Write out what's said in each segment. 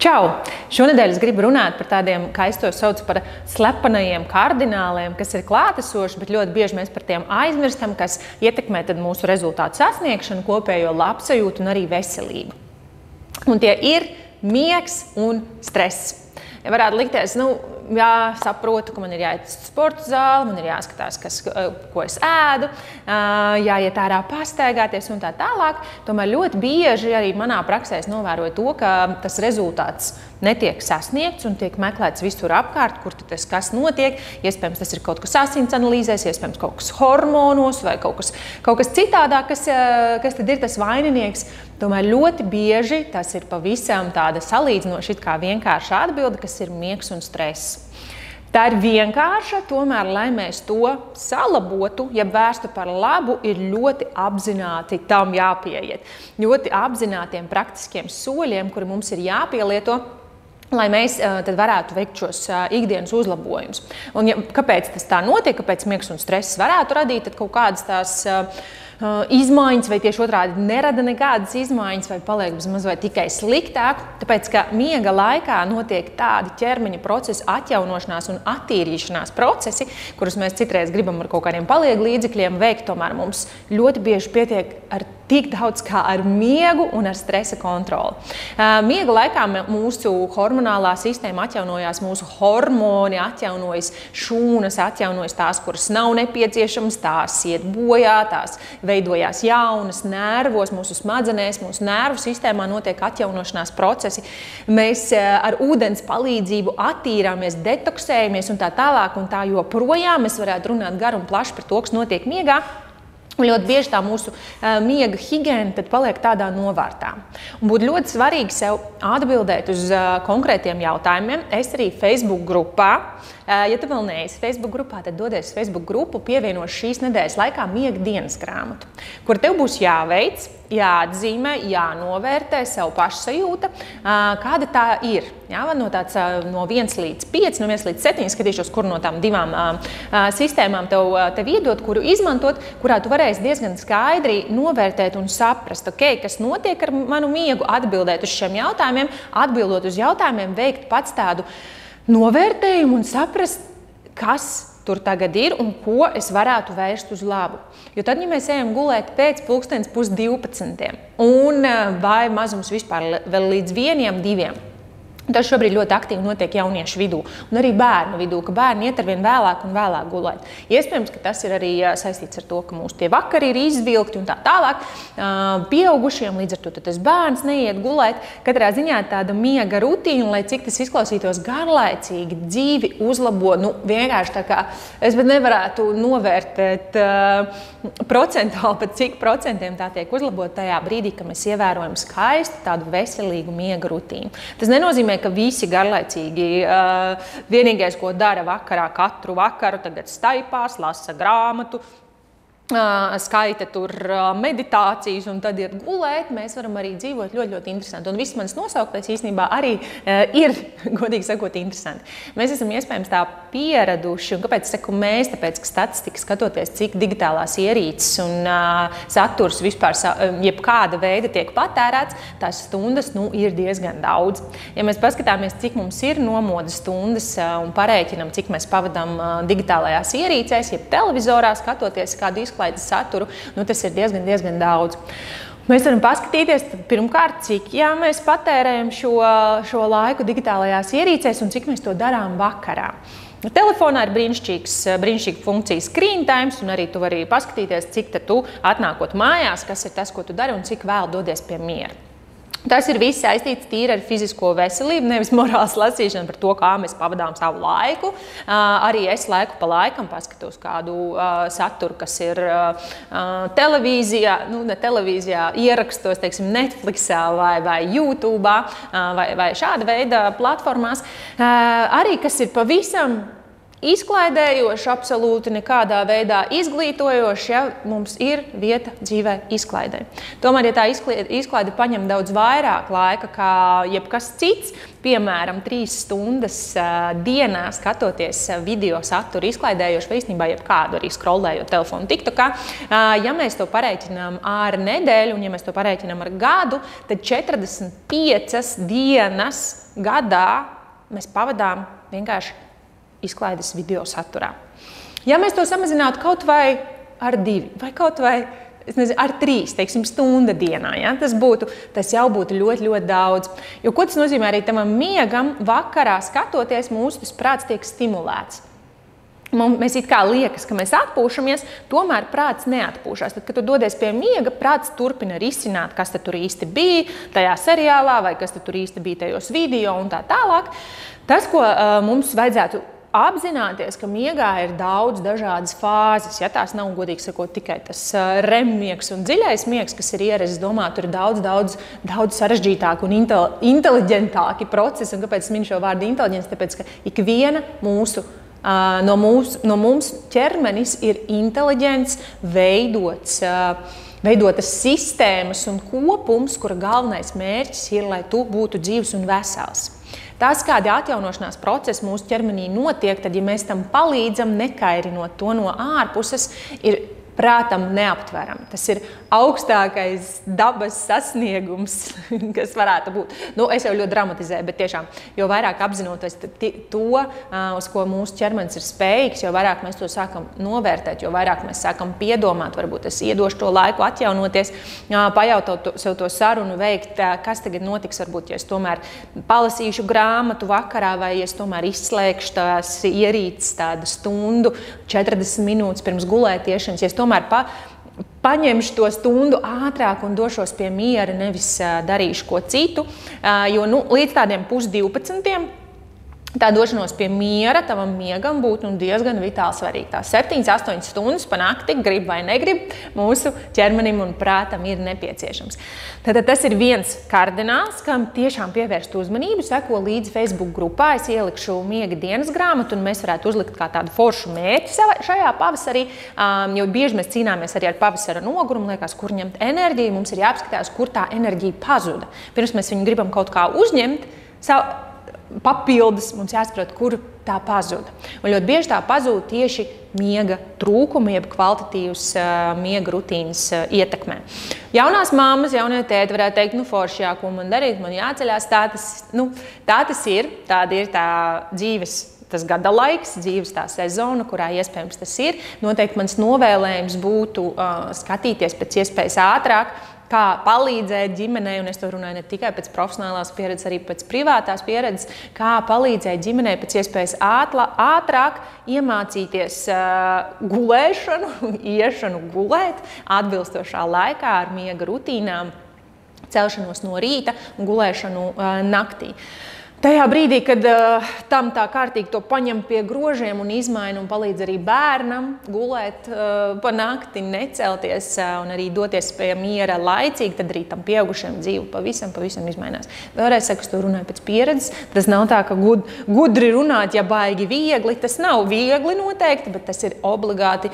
Čau! Šonedēļ es gribu runāt par tādiem, kā es to saucu, par slepenajiem kardināliem, kas ir klātesoši, bet ļoti bieži mēs par tiem aizmirstam, kas ietekmē mūsu rezultātu sasniegšanu, kopējo labsajūtu un arī veselību. Un tie ir miegs un stress. Ja varētu likties, jā, saprotu, ka man ir jāiet uz sporta zāli, man ir jāskatās, ko es ēdu, jāiet ārā pastaigāties un tā tālāk. Tomēr ļoti bieži arī manā praksē es novēroju to, ka tas rezultāts netiek sasniegts un tiek meklēts visur apkārt, kur tas kas notiek. Iespējams, tas ir kaut kas asins analīzēs, iespējams, kaut kas hormonos vai kaut kas citādāk, kas tad ir tas vaininieks. Tomēr ļoti bieži tas ir pavisam tāda salīdzinoši it kā vienkārša atbilde, kas ir miegs un stress. Tā ir vienkārša, tomēr, lai mēs to salabotu, ja vērstu par labu, ir ļoti apzināti tam jāpieiet. Ļoti apzinātiem praktiskiem soļiem, kuri mums ir jāpielieto, lai mēs tad varētu veikt šos ikdienas uzlabojumus. Un kāpēc tas tā notiek, kāpēc miegs un stress varētu radīt kaut kādas tās izmaiņas, vai tieši otrādi nerada nekādas izmaiņas, vai paliek bezmaz vai tikai sliktāk, tāpēc, ka miega laikā notiek tādi ķermeņa procesu atjaunošanās un attīrīšanās procesi, kurus mēs citreiz gribam ar kaut kādiem palieglīdzekļiem veikt, tomēr mums ļoti bieži pietiek ar tik daudz kā ar miegu un ar stresa kontroli. Miega laikā mūsu hormonālā sistēma atjaunojās, mūsu hormoni atjaunojas, šūnas atjaunojas, tās, kuras nav nepieciešamas, tās iet bojā, tās veidojās jaunas nervos, mūsu smadzenēs, mūsu nervu sistēmā notiek atjaunošanās procesi. Mēs ar ūdens palīdzību attīrāmies, detoksējamies un tā tālāk un tā joprojām. Mēs varētu runāt gar un plaši par to, kas notiek miegā. Un ļoti bieži tā mūsu miega higiēna tad paliek tādā novārtā. Un būtu ļoti svarīgi sev atbildēt uz konkrētiem jautājumiem. Es arī Facebook grupā, ja tu vēl neesi Facebook grupā, tad dodies uz Facebook grupu, pievienoši šīs nedēļas laikā miega dienas grāmatu, kur tev būs jāveic, jāatzīmē, jānovērtē sev pašsajūta, kāda tā ir. Jā, no 1 līdz 5, no 1 līdz 7 skatīšos, kur no tām divām sistēmām tev iedot, kuru izmantot, kurā tu varēsi diezgan skaidri novērtēt un saprast, kas notiek ar manu miegu, atbildēt uz šiem jautājumiem, atbildot uz jautājumiem, veikt pats tādu novērtējumu un saprast, kas tur tagad ir un ko es varētu vērst uz labu. Jo tad, ja mēs ejam gulēt pēc 11:30 un vai mazums vispār vēl līdz 1, 2, tas šobrīd ļoti aktīvi notiek jauniešu vidū un arī bērnu vidū, ka bērni iet arvien vēlāk un vēlāk gulēt. Iespējams, ka tas ir arī saistīts ar to, ka mūsu tie vakari ir izvilkti un tā tālāk. Pieaugušiem līdz ar to tas bērns neiet gulēt. Katrā ziņā tāda miega rutīna, lai cik tas izklausītos garlaicīgi, dzīvi uzlabo, vienkārši tā kā es pat nevarētu novērtēt procentuāli, pat cik procentiem tā tiek uzlabot tajā brīdī, ka mēs ievērojam skaistu tādu veselīgu miega rutīnu. Tas nenozīmē, ka visi garlaicīgi vienīgais, ko dara vakarā, katru vakaru, tagad staipās, lasa grāmatu, skaita tur meditācijas un tad iet gulēt. Mēs varam arī dzīvot ļoti, ļoti interesanti. Un viss manis nosauktais īstenībā arī ir, godīgi sakot, interesanti. Mēs esam iespējams tā pieraduši, un kāpēc saku mēs? Tāpēc, ka statistika skatoties, cik digitālās ierīces un saturs vispār jebkāda veida tiek patērēts, tās stundas ir diezgan daudz. Ja mēs paskatāmies, cik mums ir nomodas stundas un parēķinam, cik mēs pavadām digitālajās ierīcēs, jeb televizorā skatoties kādu izklaides saturu, tas ir diezgan daudz. Mēs varam paskatīties pirmkārt, cik mēs patērējam šo laiku digitālajās ierīcēs un cik mēs to darām vakarā. Telefonā ir brīnišķīga funkcija Screen Times, un arī tu vari paskatīties, cik tu atnākot mājās, kas ir tas, ko tu dari un cik vēl dodies pie miera. Tas ir viss saistīts tīri ar fizisko veselību, nevis morāls lasīšanu par to, kā mēs pavadām savu laiku. Arī es laiku pa laikam paskatos kādu saturu, kas ir televīzijā, ne televīzijā, ierakstos, teiksim, Netflixā vai YouTube'ā vai šāda veida platformās. Arī, kas ir pavisam izklaidējoši, absolūti nekādā veidā izglītojoši, ja mums ir vieta dzīvē izklaidē. Tomēr, ja tā izklaide paņem daudz vairāk laika kā jebkas cits, piemēram, 3 stundas dienā skatoties video saturu izklaidējoši, vai īstenībā jebkādu arī scrollējot telefonu TikTokā, ja mēs to pareiķinām ar nedēļu un ja mēs to pareiķinām ar gadu, tad 45 dienas gadā mēs pavadām vienkārši izklaides video saturā. Ja mēs to samazinātu kaut vai ar 2 vai kaut vai ar 3, teiksim, stunda dienā, ja? Tas jau būtu ļoti, ļoti daudz. Jo ko tas nozīmē arī tavam miegam, vakarā skatoties, mūsu prāts tiek stimulēts. Mēs it kā liekas, ka mēs atpūšamies, tomēr prāts neatpūšās. Tad, kad tu dodies pie miega, prāts turpina risināt, kas tur īsti bija tajā seriālā vai kas tur īsti bija tajos video un tā tālāk. Tas, ko mums vajadzētu apzināties, ka miegā ir daudz dažādas fāzes. Ja tās nav, godīgi sakot, tikai tas REM miegs un dziļais miegs, kas ir ierazis, domāt, tur ir daudz sarežģītāki un inteliģentāki procesi. Un kāpēc es minu šo vārdu inteliģents? Tāpēc, ka ikviena no mums ķermenis ir inteliģents, veidotas sistēmas un kopums, kura galvenais mērķis ir, lai tu būtu dzīvs un vesels. Tas, kādi atjaunošanās procesi mūsu ķermenī notiek, tad, ja mēs tam palīdzam, nekairinot to no ārpuses, ir prātam neaptverami. Tas ir augstākais dabas sasniegums, kas varētu būt. Es jau ļoti dramatizēju, bet tiešām, jo vairāk apzinoties to, uz ko mūsu ķermenis ir spējīgs, jo vairāk mēs to sākam novērtēt, jo vairāk mēs sākam piedomāt, varbūt es iedošu to laiku atjaunoties, pajautot sev to sarunu veikt, kas tagad notiks, varbūt, ja es tomēr palasīšu grāmatu vakarā, vai ja es tomēr izslēgšu tās ierīces tādu stundu, 40 minūtes pirms gulētiešanas, ja es tomēr paņemšu to stundu ātrāk un došos pie miera, nevis darīšu ko citu, jo līdz tādiem 11:30 tā došanos pie miera tavam miegam būtu diezgan vitāli svarīgi. Tās 7-8 stundas pa nakti, grib vai negrib, mūsu ķermenim un prātam ir nepieciešams. Tad tas ir viens kardināls, kam tiešām pievērst uzmanību, seko līdzi Facebook grupā. Es ielikšu miega dienas grāmatu, un mēs varētu uzlikt kā tādu foršu mērķi šajā pavasarī, jo bieži mēs cīnāmies arī ar pavasara nogurumu, liekas, kur ņemt enerģiju, mums ir jāapskatās, kur tā enerģija pazuda. Pirms mēs viņu gribam kaut kā uzņemt, papildus mums jāsaprot, kur tā pazuda. Un ļoti bieži tā pazūd tieši miega trūkuma, jeb kvalitatīvas miega rutīnas ietekmē. Jaunās mammas, jaunie tēti varētu teikt, forši, jā, ko man darīt, man jāceļās, tā tas ir, tāda ir tā dzīves, tas gada laiks, dzīves tā sezona, kurā iespējams tas ir. Noteikti mans novēlējums būtu skatīties pēc iespējas ātrāk, kā palīdzēt ģimenei, un es to runāju ne tikai pēc profesionālās pieredzes, arī pēc privātās pieredzes, kā palīdzēt ģimenei pēc iespējas ātrāk iemācīties gulēšanu, iešanu gulēt atbilstošā laikā ar miega rutīnām, celšanos no rīta un gulēšanu naktī. Tajā brīdī, kad tam tā kārtīgi to paņem pie grožiem un izmaina un palīdz arī bērnam gulēt pa nakti, necelties un arī doties pie miera laicīgi, tad arī tam pieaugušiem dzīve pavisam izmainās. Vēlreiz saku, es to runāju pēc pieredzes. Tas nav tā, ka gudri runāt, ja baigi viegli. Tas nav viegli noteikti, bet tas ir obligāti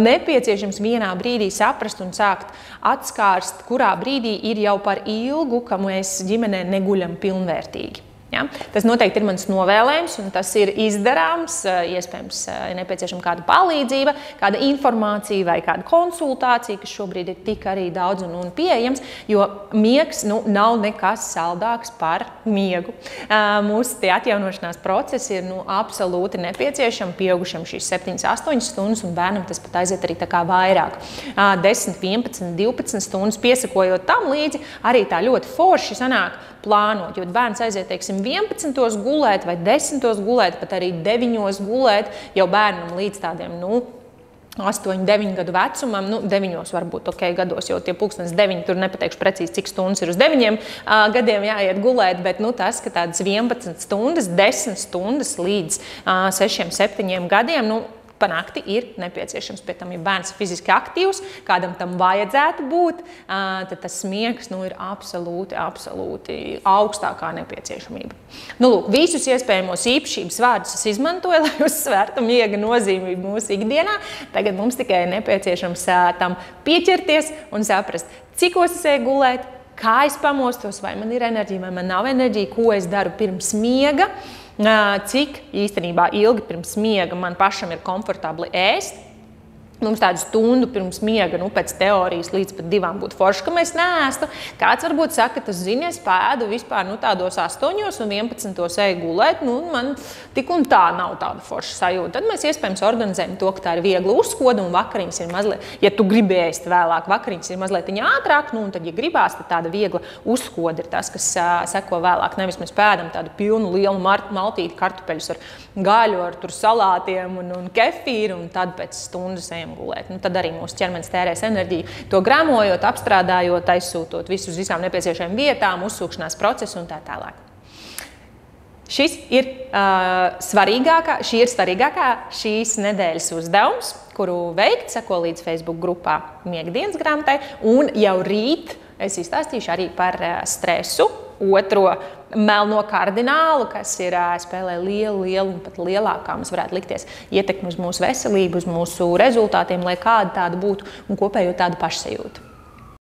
nepieciešams vienā brīdī saprast un sākt atskārst, kurā brīdī ir jau par ilgu, ka mēs ģimenē neguļam pilnvērtīgi. Ja? Tas noteikti ir mans novēlējums, un tas ir izdarāms. Iespējams, ir nepieciešama kāda palīdzība, kāda informācija vai kāda konsultācija, kas šobrīd ir tik arī daudz un pieejams, jo miegs nav nekas saldāks par miegu. Mūsu tie atjaunošanās procesi ir absolūti nepieciešami. Pieaugušam šīs 7-8 stundas, un bērnam tas pat aiziet arī tā kā vairāk. 10, 11, 12 stundas piesakojot tam līdzi, arī tā ļoti forši sanāk plānot, jo bērns aiziet, teiksim, 11. gulēt vai 10. gulēt, pat arī 9. gulēt, jau bērnam līdz tādiem, 8, 9 gadu vecumam, 9 varbūt gados, jo tie 9, tur nepateikšu precīzi, cik stundas ir uz 9 gadiem jāiet gulēt, bet tas, ka tādas 11 stundas, 10 stundas līdz 6, 7 gadiem, pa nakti ir nepieciešams. Pēc tam, ja bērns ir fiziski aktīvs, kādam tam vajadzētu būt, tad tas miegs ir absolūti augstākā nepieciešamība. Lūk, visus iespējamos īpašības vārdus es izmantoju, lai uzsvērtu miega nozīmību mūsu ikdienā. Tagad mums tikai nepieciešams tam pieķerties un saprast, cikos es eju gulēt, kā es pamostos, vai man ir enerģija, vai man nav enerģija, ko es daru pirms miega, cik īstenībā ilgi pirms miega man pašam ir komfortabli ēst, Mums tādu stundu pirms miega, pēc teorijas līdz pat 2 būtu forši, ka mēs neēstu. Kāds varbūt saka, tas zini, es pēdu vispār tādos 8 un 11 eju gulēt, man tik un tā nav tāda forša sajūta. Tad mēs iespējams organizējam to, ka tā ir viegla uzkoda un vakariņas ir mazliet, ja tu gribi ēst vēlāk, vakariņas ir mazliet ātrāk, un tad, ja gribās, tad tāda viegla uzkoda ir tas, kas seko vēlāk. Nevis mēs pēdam tādu pilnu lielu maltīti kartupeļus ar gaļu, ar salātiem un kefīru, un tad pēc stundas ejam gulēt. Tad arī mūsu ķermenis tērēs enerģiju, to grāmojot, apstrādājot, aizsūtot visu uz visām nepieciešamām vietām, uzsūkšanās procesu un tā tālāk. Šī ir svarīgākā šīs nedēļas uzdevums, kuru veikt, seko līdz Facebook grupā Miegdienas grāmatai, un jau rīt es izstāstīšu arī par stresu, otro melno kardinālu, kas spēlē lielu un pat lielākā, mums varētu likties, ietekmi uz mūsu veselību, uz mūsu rezultātiem, lai kāda tāda būtu un kopējo tādu pašsajūtu.